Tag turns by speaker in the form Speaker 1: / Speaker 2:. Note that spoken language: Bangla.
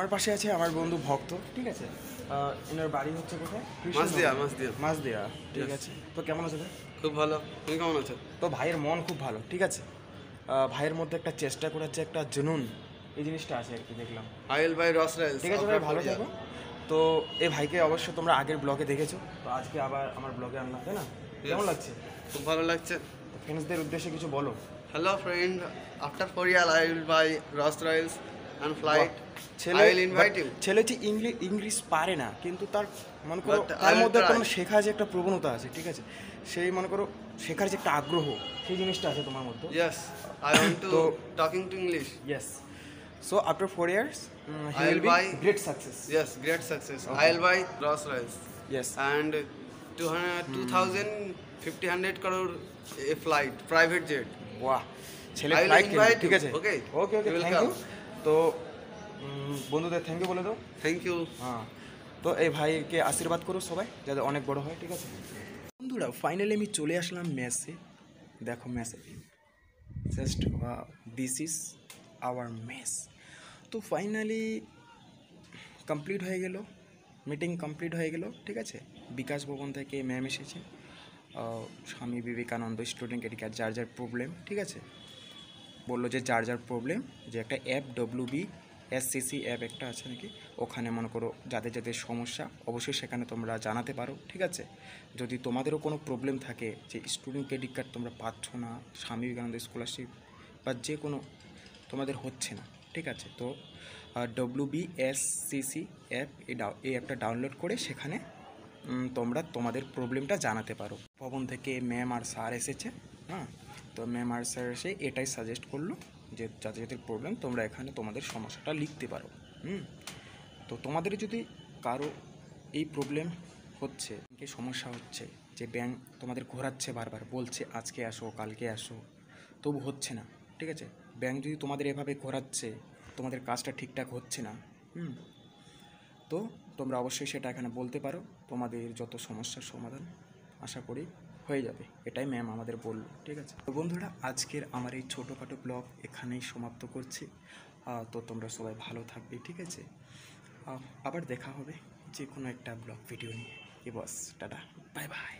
Speaker 1: আমার পাশে আছে আমার বন্ধু ভক্ত, ঠিক আছে। এনার বাড়ি হচ্ছে কোথায়? মাসদিয়া, ঠিক আছে। তো কেমন আছো ভাই?
Speaker 2: খুব ভালো। তুমি কেমন আছো?
Speaker 1: তো ভাইয়ের মন খুব ভালো, ঠিক আছে। ভাইয়ের মধ্যে একটা চেষ্টা করাচ্ছে, একটা জুনুন, এই জিনিসটা আছে আর কি, দেখলাম।
Speaker 2: আইল বাই রস রাইলস।
Speaker 1: ঠিক আছে ভাই, ভালো থাকো। তো এই ভাইকে অবশ্যই তোমরা আগের ব্লগে দেখেছো, তো আজকে আবার আমার ব্লগে আনলাম, তাই না? কেমন লাগছে?
Speaker 2: খুব ভালো লাগছে।
Speaker 1: তো ফ্রেন্ডসদের উদ্দেশ্যে কিছু বলো।
Speaker 2: Hello friend, after 4 year I will buy রস রাইলস অ্যান্ড ফ্লাইট।
Speaker 1: ছেলে
Speaker 2: আই উইল ইনভাইট ইউ।
Speaker 1: ছেলে হচ্ছে ইংলিশ পারে না, কিন্তু তার মনে করো
Speaker 2: But I
Speaker 1: তার
Speaker 2: will
Speaker 1: মধ্যে একটা
Speaker 2: try.
Speaker 1: মানে শেখার যে একটা প্রবণতা আছে, ঠিক আছে। সেই মনে করো শেখার যে একটা আগ্রহ, সেই জিনিসটা আছে তোমার মধ্যে।
Speaker 2: Yes, I want to talking to English.
Speaker 1: Yes. So after 4 years, he
Speaker 2: I'll
Speaker 1: will be
Speaker 2: buy
Speaker 1: great success.
Speaker 2: Yes, great success.
Speaker 1: Okay.
Speaker 2: I'll buy Rolls Royce
Speaker 1: Yes.
Speaker 2: and 2,500 crore a flight, private jet.
Speaker 1: বাহ, ছেলে
Speaker 2: I will
Speaker 1: ফ্লাইট কিনবে,
Speaker 2: invite
Speaker 1: ঠিক
Speaker 2: you,
Speaker 1: আছে।
Speaker 2: okay?
Speaker 1: Okay okay,
Speaker 2: You will
Speaker 1: thank you.
Speaker 2: come.
Speaker 1: তো বন্ধুদের থ্যাংক ইউ বলে দাও।
Speaker 2: Thank you.
Speaker 1: হ্যাঁ, তো এই ভাইকে আশীর্বাদ করো সবাই, যাতে অনেক বড় হয়, ঠিক আছে। বন্ধুরা ফাইনালি আমি চলে আসলাম মেসে। দেখো মেসে, just this is our mess. তো ফাইনালি কমপ্লিট হয়ে গেল, মিটিং কমপ্লিট হয়ে গেল, ঠিক আছে। বিকাশ ভবন থেকে ম্যাম এসেছে, Swami Vivekananda student credit card, যার যার প্রবলেম, ঠিক আছে। বললো যে যার যার প্রবলেম, যে একটা অ্যাপ WBSCC অ্যাপ একটা আছে নাকি, ওখানে মনে করো যাদের যাদের সমস্যা অবশ্যই সেখানে তোমরা জানাতে পারো, ঠিক আছে। যদি তোমাদেরও কোনো প্রবলেম থাকে যে স্টুডেন্ট ক্রেডিট কার্ড তোমরা পাচ্ছ না, স্বামী বিবেকানন্দ স্কলারশিপ বা যে কোনো তোমাদের হচ্ছে না, ঠিক আছে, তো WBSCC অ্যাপ, এই অ্যাপটা ডাউনলোড করে সেখানে তোমরা তোমাদের প্রবলেমটা জানাতে পারো। ভবন থেকে ম্যাম আর স্যার এসেছে, হ্যাঁ। তো ম্যাম আর স্যার এসে এটাই সাজেস্ট করলো যে যাদের যাদের প্রবলেম তোমরা এখানে তোমাদের সমস্যাটা লিখতে পারো। তো তোমাদের যদি কারো এই প্রবলেম হচ্ছে, কি সমস্যা হচ্ছে, যে ব্যাংক তোমাদের ঘোরাচ্ছে বারবার, বলছে আজকে আসো কালকে আসো, তবু হচ্ছে না, ঠিক আছে। ব্যাংক যদি তোমাদের এভাবে ঘোরাচ্ছে, তোমাদের কাজটা ঠিকঠাক হচ্ছে না, তো তোমরা অবশ্যই সেটা এখানে বলতে পারো, তোমাদের যত সমস্যার সমাধান আশা করি হয়ে যাবে, এটাই ম্যাম আমাদের বললো, ঠিক আছে। তো বন্ধুরা আজকের আমার এই ছোটোখাটো ব্লগ এখানেই সমাপ্ত করছি। তো তোমরা সবাই ভালো থাকবে, ঠিক আছে। আবার দেখা হবে যে কোনো একটা ব্লগ ভিডিও নিয়ে। বস টাটা, বাই বাই।